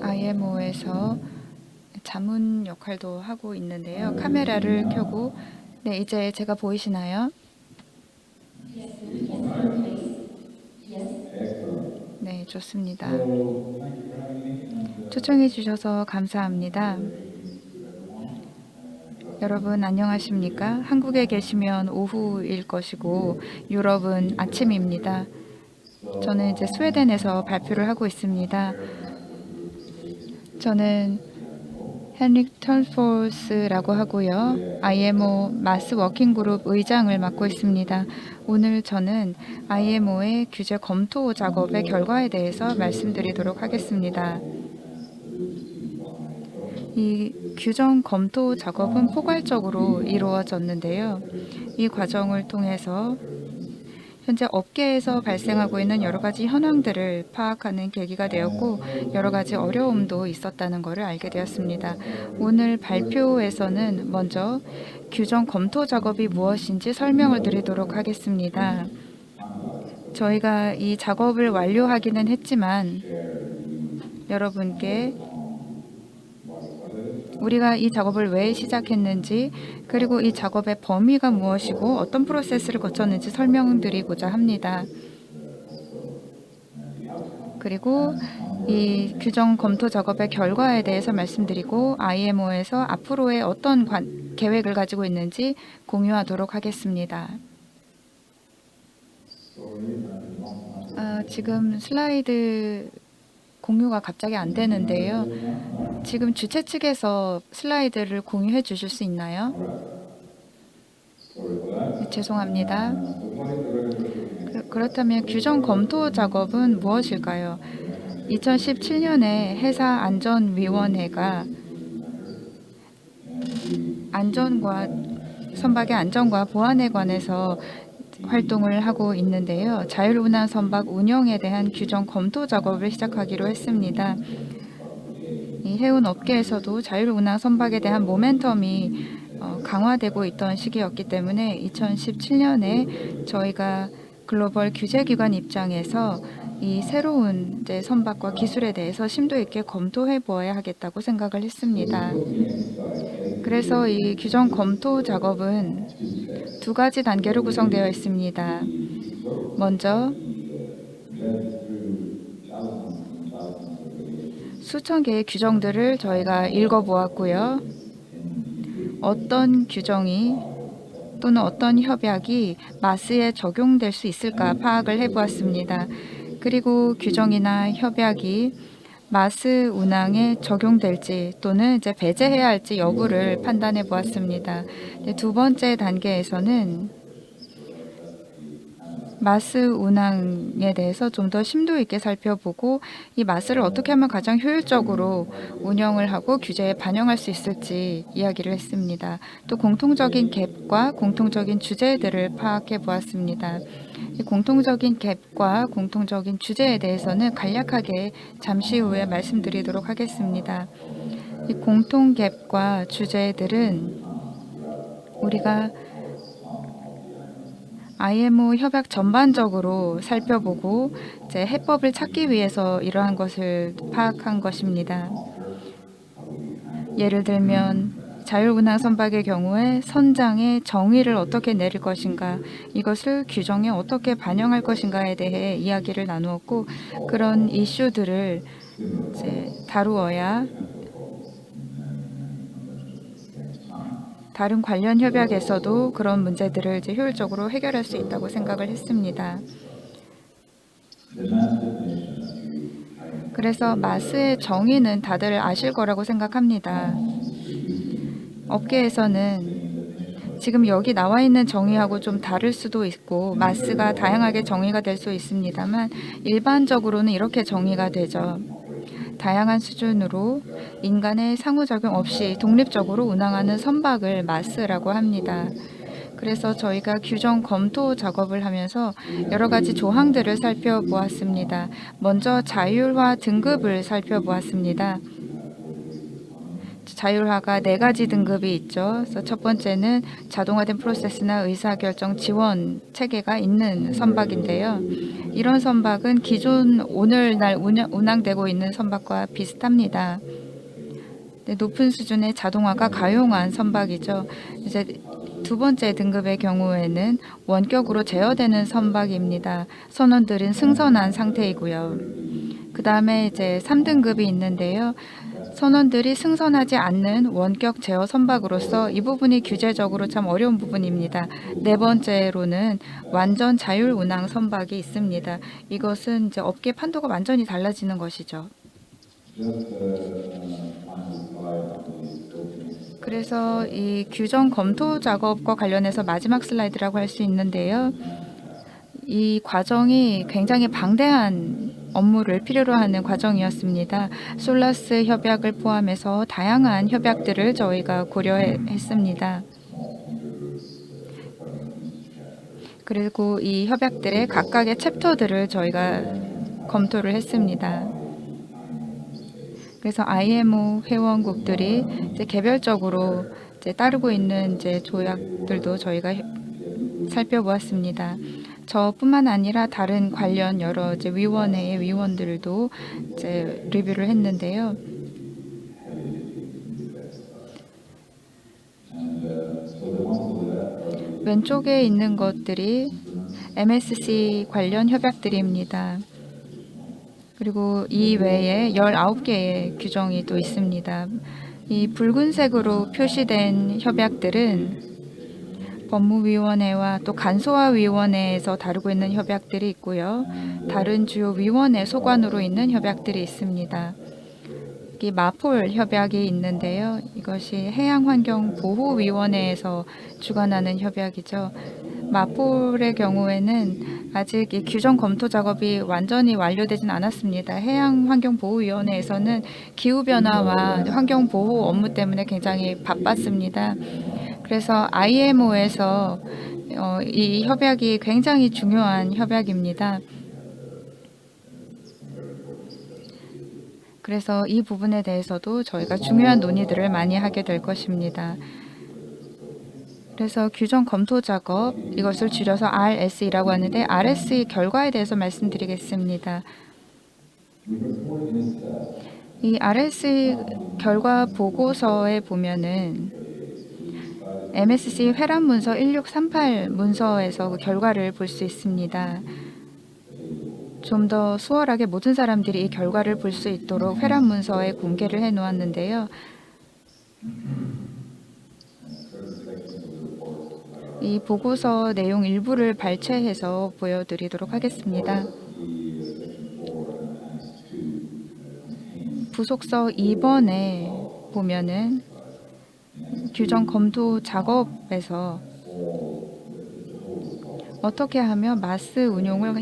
IMO에서 자문 역할도 하고 있는데요. 카메라를 켜고 네, 이제 제가 보이시나요? 네, 좋습니다. 초청해 주셔서 감사합니다. 여러분 안녕하십니까? 한국에 계시면 오후일 것이고 유럽은 아침입니다. 저는 이제 스웨덴에서 발표를 하고 있습니다. 저는 헨릭 턴포스라고 하고요. IMO 마스 워킹 그룹 의장을 맡고 있습니다. 오늘 저는 IMO의 규제 검토 작업의 결과에 대해서 말씀드리도록 하겠습니다. 이 규정 검토 작업은 포괄적으로 이루어졌는데요. 이 과정을 통해서 현재 업계에서 발생하고 있는 여러 가지 현황들을 파악하는 계기가 되었고 여러 가지 어려움도 있었다는 것을 알게 되었습니다. 오늘 발표에서는 먼저 규정 검토 작업이 무엇인지 설명을 드리도록 하겠습니다. 저희가 이 작업을 완료하기는 했지만 여러분께 우리가 이 작업을 왜 시작했는지 그리고 이 작업의 범위가 무엇이고 어떤 프로세스를 거쳤는지 설명드리고자 합니다. 그리고 이 규정 검토 작업의 결과에 대해서 말씀드리고 IMO에서 앞으로의 어떤 계획을 가지고 있는지 공유하도록 하겠습니다. 지금 슬라이드 공유가 갑자기 안 되는데요. 지금 주최 측에서 슬라이드를 공유해 주실 수 있나요? 네, 죄송합니다. 그렇다면 규정 검토 작업은 무엇일까요? 2017년에 회사안전위원회가 선박의 안전과 보안에 관해서 활동을 하고 있는데요. 자율운항 선박 운영에 대한 규정 검토 작업을 시작하기로 했습니다. 이 해운 업계에서도 자율운항 선박에 대한 모멘텀이 강화되고 있던 시기였기 때문에 2017년에 저희가 글로벌 규제기관 입장에서 이 새로운 선박과 기술에 대해서 심도 있게 검토해 보아야 하겠다고 생각을 했습니다. 그래서 이 규정 검토 작업은 두 가지 단계로 구성되어 있습니다. 먼저 수천 개의 규정들을 저희가 읽어보았고요. 어떤 규정이 또는 어떤 협약이 마스에 적용될 수 있을까 파악을 해보았습니다. 그리고 규정이나 협약이 마스 운항에 적용될지 또는 이제 배제해야 할지 여부를 판단해 보았습니다. 두 번째 단계에서는 마스 운항에 대해서 좀 더 심도 있게 살펴보고 이 마스를 어떻게 하면 가장 효율적으로 운영을 하고 규제에 반영할 수 있을지 이야기를 했습니다. 또 공통적인 갭과 공통적인 주제들을 파악해 보았습니다. 이 공통적인 갭과 공통적인 주제에 대해서는 간략하게 잠시 후에 말씀드리도록 하겠습니다. 이 공통 갭과 주제들은 우리가 IMO 협약 전반적으로 살펴보고 이제 해법을 찾기 위해서 이러한 것을 파악한 것입니다. 예를 들면 자율운항 선박의 경우에 선장의 정의를 어떻게 내릴 것인가, 이것을 규정에 어떻게 반영할 것인가에 대해 이야기를 나누었고 그런 이슈들을 이제 다루어야 다른 관련 협약에서도 그런 문제들을 이제 효율적으로 해결할 수 있다고 생각을 했습니다. 그래서 마스의 정의는 다들 아실 거라고 생각합니다. 업계에서는 지금 여기 나와 있는 정의하고 좀 다를 수도 있고 마스가 다양하게 정의가 될 수 있습니다만 일반적으로는 이렇게 정의가 되죠. 다양한 수준으로 인간의 상호작용 없이 독립적으로 운항하는 선박을 마스라고 합니다. 그래서 저희가 규정 검토 작업을 하면서 여러 가지 조항들을 살펴보았습니다. 먼저 자율화 등급을 살펴보았습니다. 자율화가 4가지 등급이 있죠. 그래서 첫 번째는 자동화된 프로세스나 의사결정 지원 체계가 있는 선박인데요. 이런 선박은 기존 오늘날 운항되고 있는 선박과 비슷합니다. 네, 높은 수준의 자동화가 가용한 선박이죠. 이제 두 번째 등급의 경우에는 원격으로 제어되는 선박입니다. 선원들은 승선한 상태이고요. 그 다음에 이제 3등급이 있는데요. 선원들이 승선하지 않는 원격 제어 선박으로서 이 부분이 규제적으로 참 어려운 부분입니다. 네 번째로는 완전 자율 운항 선박이 있습니다. 이것은 이제 업계 판도가 완전히 달라지는 것이죠. 그래서 이 규정 검토 작업과 관련해서 마지막 슬라이드라고 할 수 있는데요. 이 과정이 굉장히 방대한 업무를 필요로 하는 과정이었습니다. 솔라스 협약을 포함해서 다양한 협약들을 저희가 고려했습니다. 그리고 이 협약들의 각각의 챕터들을 저희가 검토를 했습니다. 그래서 IMO 회원국들이 이제 개별적으로 이제 따르고 있는 이제 조약들도 저희가 살펴보았습니다. 저뿐만 아니라 다른 관련 여러 이제 위원회의 위원들도 이제 리뷰를 했는데요. 왼쪽에 있는 것들이 MSC 관련 협약들입니다. 그리고 이 외에 19개의 규정이 또 있습니다. 이 붉은색으로 표시된 협약들은 법무위원회와 또 간소화위원회에서 다루고 있는 협약들이 있고요. 다른 주요 위원회 소관으로 있는 협약들이 있습니다. 이 마폴 협약이 있는데요. 이것이 해양환경보호위원회에서 주관하는 협약이죠. 마폴의 경우에는 아직 이 규정 검토 작업이 완전히 완료되진 않았습니다. 해양환경보호위원회에서는 기후변화와 환경보호 업무 때문에 굉장히 바빴습니다. 그래서 IMO에서 이 협약이 굉장히 중요한 협약입니다. 그래서 이 부분에 대해서도 저희가 중요한 논의들을 많이 하게 될 것입니다. 그래서 규정 검토 작업, 이것을 줄여서 RSE라고 하는데 RSE 결과에 대해서 말씀드리겠습니다. 이 RSE 결과 보고서에 보면은 MSC 회람 문서 1638 문서에서 그 결과를 볼 수 있습니다. 좀 더 수월하게 모든 사람들이 이 결과를 볼 수 있도록 회람 문서에 공개를 해 놓았는데요. 이 보고서 내용 일부를 발췌해서 보여드리도록 하겠습니다. 부속서 2번에 보면은 규정 검토 작업에서 어떻게 하면 마스 운용을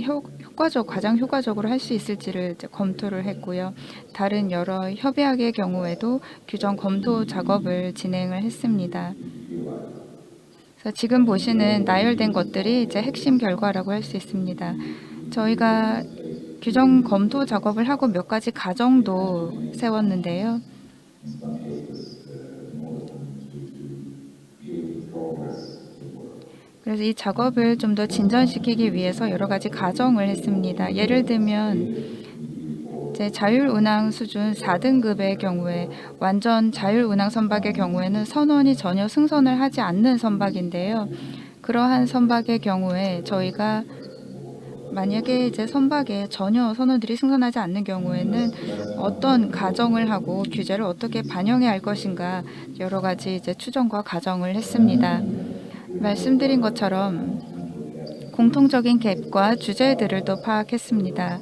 가장 효과적으로 할 수 있을지를 검토를 했고요. 다른 여러 협약의 경우에도 규정 검토 작업을 진행을 했습니다. 그래서 지금 보시는 나열된 것들이 이제 핵심 결과라고 할 수 있습니다. 저희가 규정 검토 작업을 하고 몇 가지 가정도 세웠는데요. 그래서 이 작업을 좀 더 진전시키기 위해서 여러 가지 가정을 했습니다. 예를 들면 이제 자율운항 수준 4등급의 경우에 완전 자율운항 선박의 경우에는 선원이 전혀 승선을 하지 않는 선박인데요. 그러한 선박의 경우에 저희가 만약에 이제 선박에 전혀 선원들이 승선하지 않는 경우에는 어떤 가정을 하고 규제를 어떻게 반영해야 할 것인가 여러 가지 이제 추정과 가정을 했습니다. 말씀드린 것처럼 공통적인 갭과 주제들을 또 파악했습니다.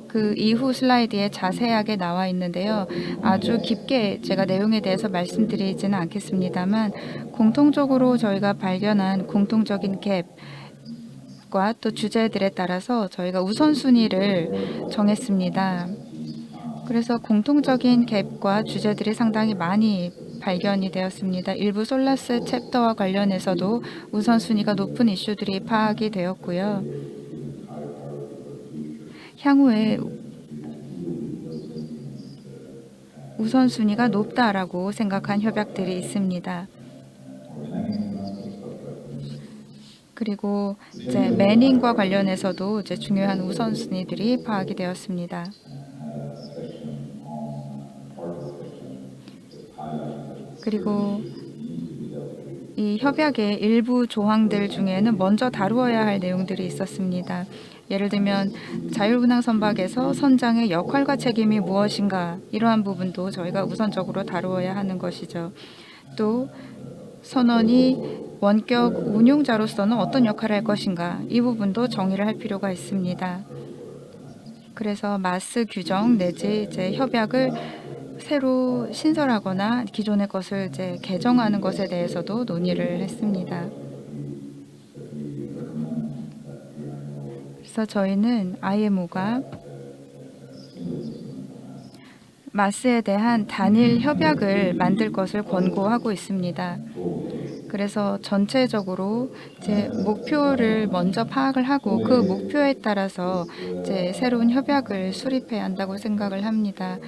그 이후 슬라이드에 자세하게 나와 있는데요. 아주 깊게 제가 내용에 대해서 말씀드리지는 않겠습니다만 공통적으로 저희가 발견한 공통적인 갭과 또 주제들에 따라서 저희가 우선순위를 정했습니다. 그래서 공통적인 갭과 주제들이 상당히 많이 발견이 되었습니다. 일부 솔라스 챕터와 관련해서도 우선순위가 높은 이슈들이 파악이 되었고요. 향후에 우선순위가 높다라고 생각한 협약들이 있습니다. 그리고 이제 매닝과 관련해서도 이제 중요한 우선순위들이 파악이 되었습니다. 그리고 이 협약의 일부 조항들 중에는 먼저 다루어야 할 내용들이 있었습니다. 예를 들면 자율운항 선박에서 선장의 역할과 책임이 무엇인가, 이러한 부분도 저희가 우선적으로 다루어야 하는 것이죠. 또 선원이 원격 운용자로서는 어떤 역할을 할 것인가, 이 부분도 정의를 할 필요가 있습니다. 그래서 마스 규정 내지 이제 협약을 새로 신설하거나 기존의 것을 이제 개정하는 것에 대해서도 논의를 했습니다. 그래서 저희는 IMO가 마스에 대한 단일 협약을 만들 것을 권고하고 있습니다. 그래서 전체적으로 이제 목표를 먼저 파악을 하고 그 목표에 따라서 이제 새로운 협약을 수립해야 한다고 생각을 합니다.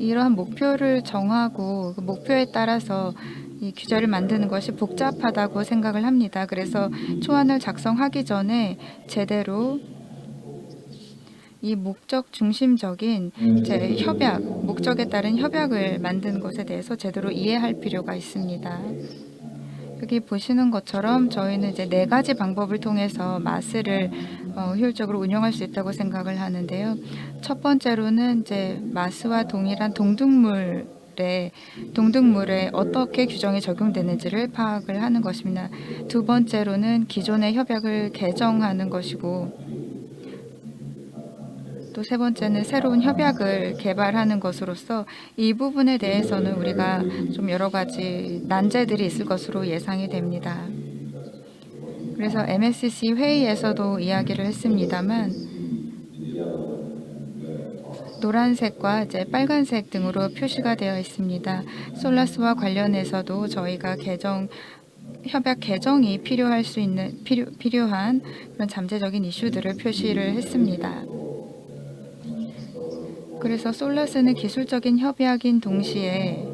이러한 목표를 정하고 그 목표에 따라서 이 규제를 만드는 것이 복잡하다고 생각을 합니다. 그래서 초안을 작성하기 전에 제대로 이 목적 중심적인 제 협약, 목적에 따른 협약을 만드는 것에 대해서 제대로 이해할 필요가 있습니다. 여기 보시는 것처럼 저희는 이제 4가지 방법을 통해서 마스를 효율적으로 운영할 수 있다고 생각을 하는데요. 첫 번째로는 이제 마스와 동일한 동등물에 어떻게 규정이 적용되는지를 파악을 하는 것입니다. 두 번째로는 기존의 협약을 개정하는 것이고, 또 세 번째는 새로운 협약을 개발하는 것으로서 이 부분에 대해서는 우리가 좀 여러 가지 난제들이 있을 것으로 예상이 됩니다. 그래서 MSC 회의에서도 이야기를 했습니다만 노란색과 이제 빨간색 등으로 표시가 되어 있습니다. 솔라스와 관련해서도 저희가 협약 개정이 필요한 그런 잠재적인 이슈들을 표시를 했습니다. 그래서 솔라스는 기술적인 협약인 동시에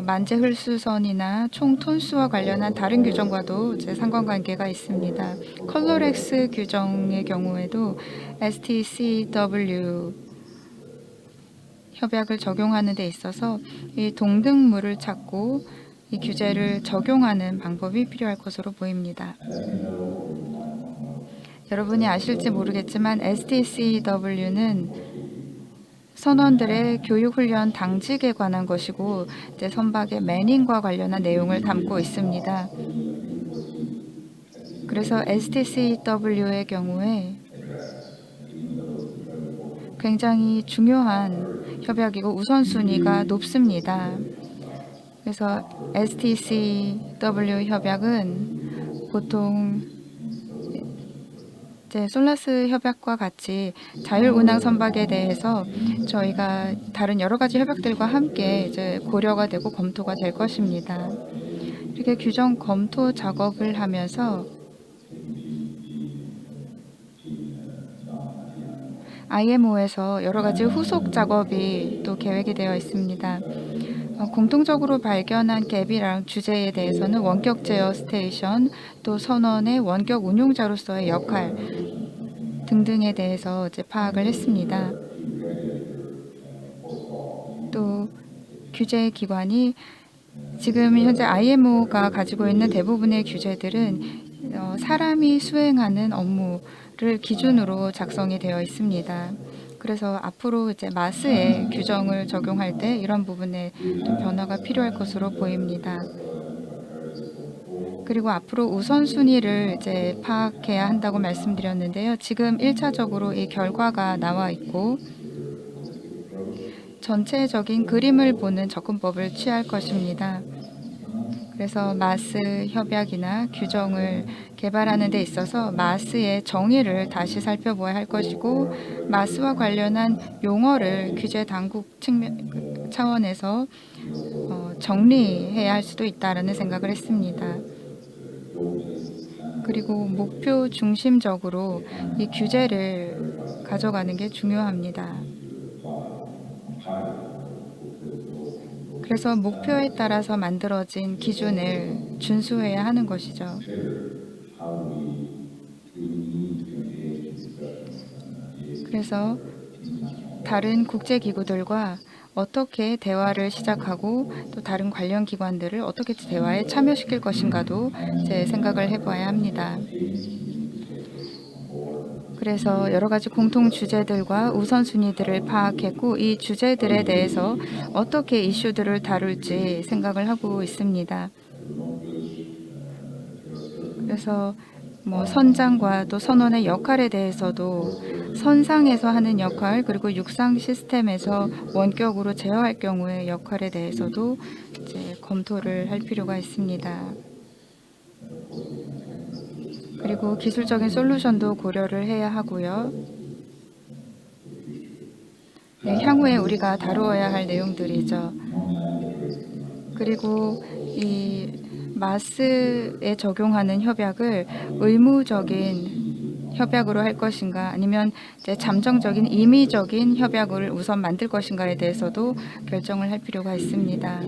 만재 흡수선이나 총 톤수와 관련한 다른 규정과도 이제 상관관계가 있습니다. 컬러렉스 규정의 경우에도 STCW 협약을 적용하는 데 있어서 이 동등물을 찾고 이 규제를 적용하는 방법이 필요할 것으로 보입니다. 여러분이 아실지 모르겠지만 STCW는 선원들의 교육훈련 당직에 관한 것이고 이제 선박의 매닝과 관련한 내용을 담고 있습니다. 그래서 STCW의 경우에 굉장히 중요한 협약이고 우선순위가 높습니다. 그래서 STCW 협약은 보통 이제 솔라스 협약과 같이 자율운항 선박에 대해서 저희가 다른 여러 가지 협약들과 함께 이제 고려가 되고 검토가 될 것입니다. 이렇게 규정 검토 작업을 하면서 IMO에서 여러 가지 후속 작업이 또 계획이 되어 있습니다. 공통적으로 발견한 갭이랑 주제에 대해서는 원격 제어 스테이션, 또 선원의 원격 운용자로서의 역할 등등에 대해서 이제 파악을 했습니다. 또 규제 기관이 지금 현재 IMO가 가지고 있는 대부분의 규제들은 사람이 수행하는 업무를 기준으로 작성이 되어 있습니다. 그래서 앞으로 이제 마스의 규정을 적용할 때 이런 부분에 좀 변화가 필요할 것으로 보입니다. 그리고 앞으로 우선순위를 이제 파악해야 한다고 말씀드렸는데요. 지금 1차적으로 이 결과가 나와 있고 전체적인 그림을 보는 접근법을 취할 것입니다. 그래서 마스 협약이나 규정을 개발하는 데 있어서 마스의 정의를 다시 살펴보아야 할 것이고 마스와 관련한 용어를 규제 당국 차원에서 정리해야 할 수도 있다라는 생각을 했습니다. 그리고 목표 중심적으로 이 규제를 가져가는 게 중요합니다. 그래서 목표에 따라서 만들어진 기준을 준수해야 하는 것이죠. 그래서 다른 국제기구들과 어떻게 대화를 시작하고 또 다른 관련 기관들을 어떻게 대화에 참여시킬 것인가도 제 생각을 해봐야 합니다. 그래서 여러 가지 공통 주제들과 우선순위들을 파악했고 이 주제들에 대해서 어떻게 이슈들을 다룰지 생각을 하고 있습니다. 그래서 선장과 또 선원의 역할에 대해서도 선상에서 하는 역할 그리고 육상 시스템에서 원격으로 제어할 경우의 역할에 대해서도 이제 검토를 할 필요가 있습니다. 그리고 기술적인 솔루션도 고려를 해야 하고요. 네, 향후에 우리가 다루어야 할 내용들이죠. 그리고 이 마스에 적용하는 협약을 의무적인 협약으로 할 것인가 아니면 이제 잠정적인 임의적인 협약을 우선 만들 것인가에 대해서도 결정을 할 필요가 있습니다.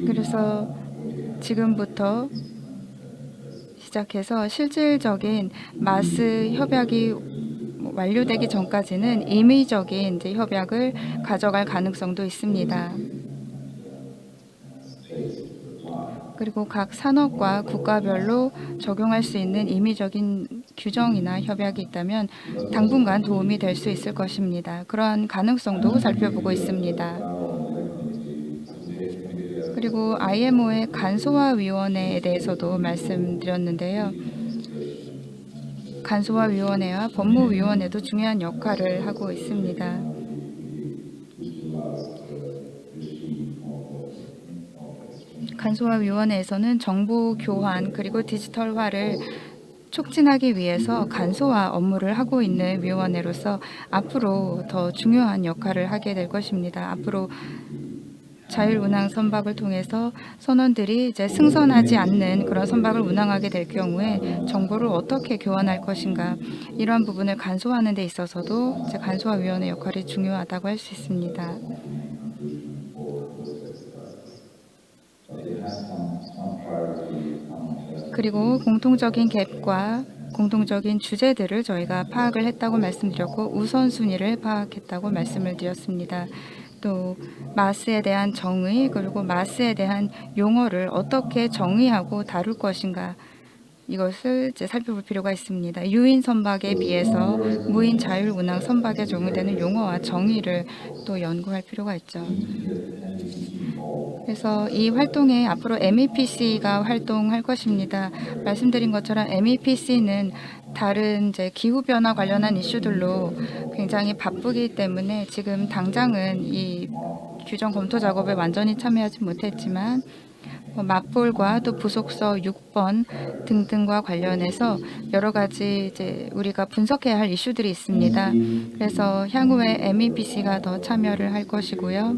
그래서 지금부터 시작해서 실질적인 마스 협약이 완료되기 전까지는 임의적인 이제 협약을 가져갈 가능성도 있습니다. 그리고 각 산업과 국가별로 적용할 수 있는 임의적인 규정이나 협약이 있다면 당분간 도움이 될 수 있을 것입니다. 그러한 가능성도 살펴보고 있습니다. 그리고 IMO의 간소화위원회에 대해서도 말씀드렸는데요. 간소화위원회와 법무위원회도 중요한 역할을 하고 있습니다. 간소화위원회에서는 정보 교환 그리고 디지털화를 촉진하기 위해서 간소화 업무를 하고 있는 위원회로서 앞으로 더 중요한 역할을 하게 될 것입니다. 앞으로 자율운항 선박을 통해서 선원들이 이제 승선하지 않는 그런 선박을 운항하게 될 경우에 정보를 어떻게 교환할 것인가 이러한 부분을 간소화하는 데 있어서도 이제 간소화위원회 역할이 중요하다고 할 수 있습니다. 그리고 공통적인 갭과 공통적인 주제들을 저희가 파악을 했다고 말씀드렸고 우선순위를 파악했다고 말씀을 드렸습니다. 또 마스에 대한 정의 그리고 마스에 대한 용어를 어떻게 정의하고 다룰 것인가 이것을 이제 살펴볼 필요가 있습니다. 유인 선박에 비해서 무인 자율운항 선박에 적용되는 용어와 정의를 또 연구할 필요가 있죠. 그래서 이 활동에 앞으로 MEPC가 활동할 것입니다. 말씀드린 것처럼 MEPC는 다른 이제 기후 변화 관련한 이슈들로 굉장히 바쁘기 때문에 지금 당장은 이 규정 검토 작업에 완전히 참여하지 못했지만 맞볼과 또 부속서 6번 등등과 관련해서 여러 가지 이제 우리가 분석해야 할 이슈들이 있습니다. 그래서 향후에 MEPC가 더 참여를 할 것이고요.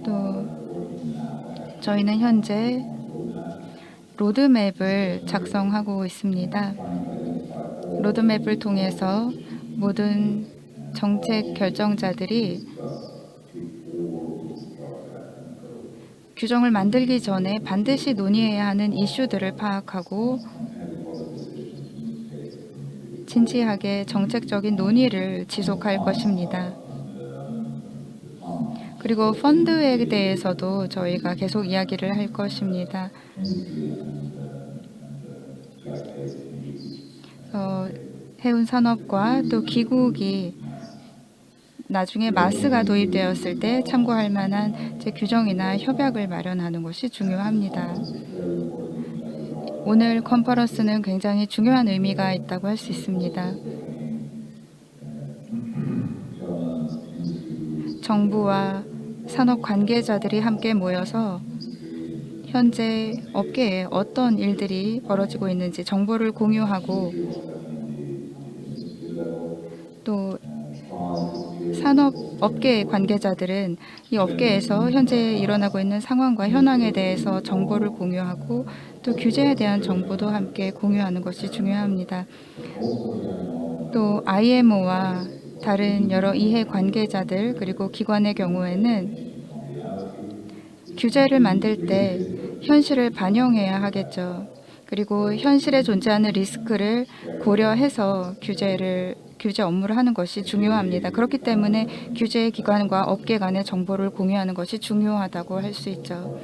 또 저희는 현재 로드맵을 작성하고 있습니다. 로드맵을 통해서 모든 정책 결정자들이 규정을 만들기 전에 반드시 논의해야 하는 이슈들을 파악하고 진지하게 정책적인 논의를 지속할 것입니다. 그리고 펀드에 대해서도 저희가 계속 이야기를 할 것입니다. 해운 산업과 또 기국이 나중에 마스가 도입되었을 때 참고할 만한 규정이나 협약을 마련하는 것이 중요합니다. 오늘 컨퍼런스는 굉장히 중요한 의미가 있다고 할 수 있습니다. 정부와 산업 관계자들이 함께 모여서 현재 업계에 어떤 일들이 벌어지고 있는지 정보를 공유하고 또 산업 업계 관계자들은 이 업계에서 현재 일어나고 있는 상황과 현황에 대해서 정보를 공유하고 또 규제에 대한 정보도 함께 공유하는 것이 중요합니다. 또 IMO와 다른 여러 이해 관계자들 그리고 기관의 경우에는 규제를 만들 때 현실을 반영해야 하겠죠. 그리고 현실에 존재하는 리스크를 고려해서 규제 업무를 하는 것이 중요합니다. 그렇기 때문에 규제 기관과 업계 간의 정보를 공유하는 것이 중요하다고 할 수 있죠.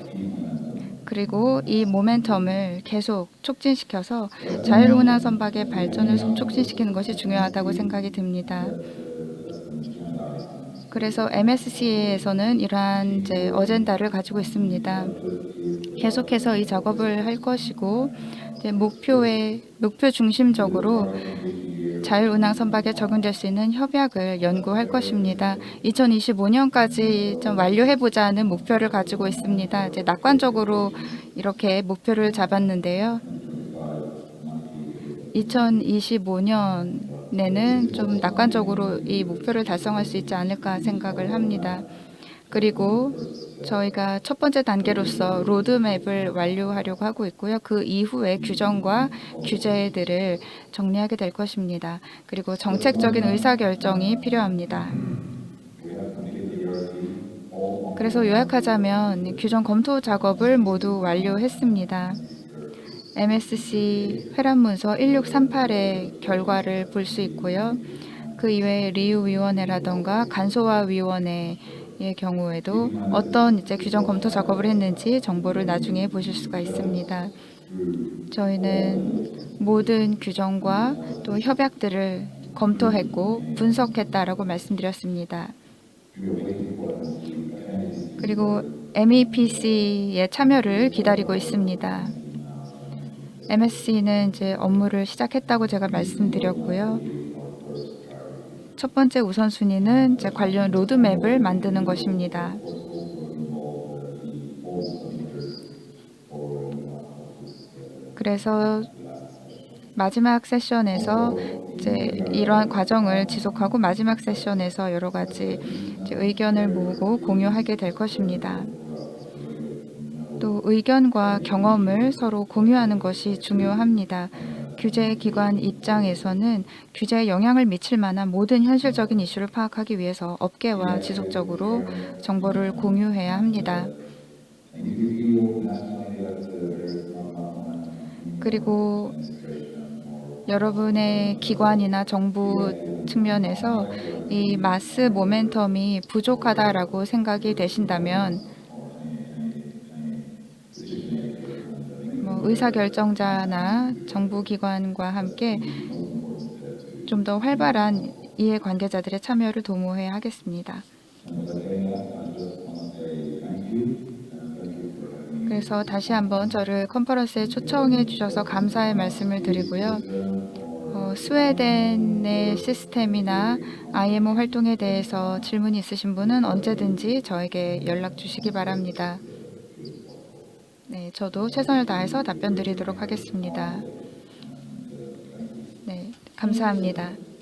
그리고 이 모멘텀을 계속 촉진시켜서 자율운항 선박의 발전을 촉진시키는 것이 중요하다고 생각이 듭니다. 그래서 MSC에서는 이러한 어젠다를 가지고 있습니다. 계속해서 이 작업을 할 것이고 목표 중심적으로 자율운항 선박에 적용될 수 있는 협약을 연구할 것입니다. 2025년까지 좀 완료해보자는 목표를 가지고 있습니다. 낙관적으로 이렇게 목표를 잡았는데요. 2025년에는 좀 낙관적으로 이 목표를 달성할 수 있지 않을까 생각을 합니다. 그리고 저희가 첫 번째 단계로서 로드맵을 완료하려고 하고 있고요. 그 이후에 규정과 규제들을 정리하게 될 것입니다. 그리고 정책적인 의사결정이 필요합니다. 그래서 요약하자면 규정 검토 작업을 모두 완료했습니다. MSC 회람문서 1638의 결과를 볼 수 있고요. 그 이외에 리우위원회라던가 간소화위원회의 경우에도 어떤 규정 검토 작업을 했는지 정보를 나중에 보실 수가 있습니다. 저희는 모든 규정과 또 협약들을 검토했고 분석했다라고 말씀드렸습니다. 그리고 MEPC의 참여를 기다리고 있습니다. MSC는 업무를 시작했다고 제가 말씀드렸고요. 첫 번째 우선순위는 관련 로드맵을 만드는 것입니다. 그래서 마지막 세션에서 이러한 과정을 지속하고 마지막 세션에서 여러 가지 의견을 모으고 공유하게 될 것입니다. 또 의견과 경험을 서로 공유하는 것이 중요합니다. 규제기관 입장에서는 규제에 영향을 미칠 만한 모든 현실적인 이슈를 파악하기 위해서 업계와 지속적으로 정보를 공유해야 합니다. 그리고 여러분의 기관이나 정부 측면에서 이 마스 모멘텀이 부족하다라고 생각이 되신다면 의사결정자나 정부기관과 함께 좀 더 활발한 이해관계자들의 참여를 도모해야 하겠습니다. 그래서 다시 한번 저를 컨퍼런스에 초청해 주셔서 감사의 말씀을 드리고요. 스웨덴의 시스템이나 IMO 활동에 대해서 질문이 있으신 분은 언제든지 저에게 연락 주시기 바랍니다. 네, 저도 최선을 다해서 답변 드리도록 하겠습니다. 네, 감사합니다.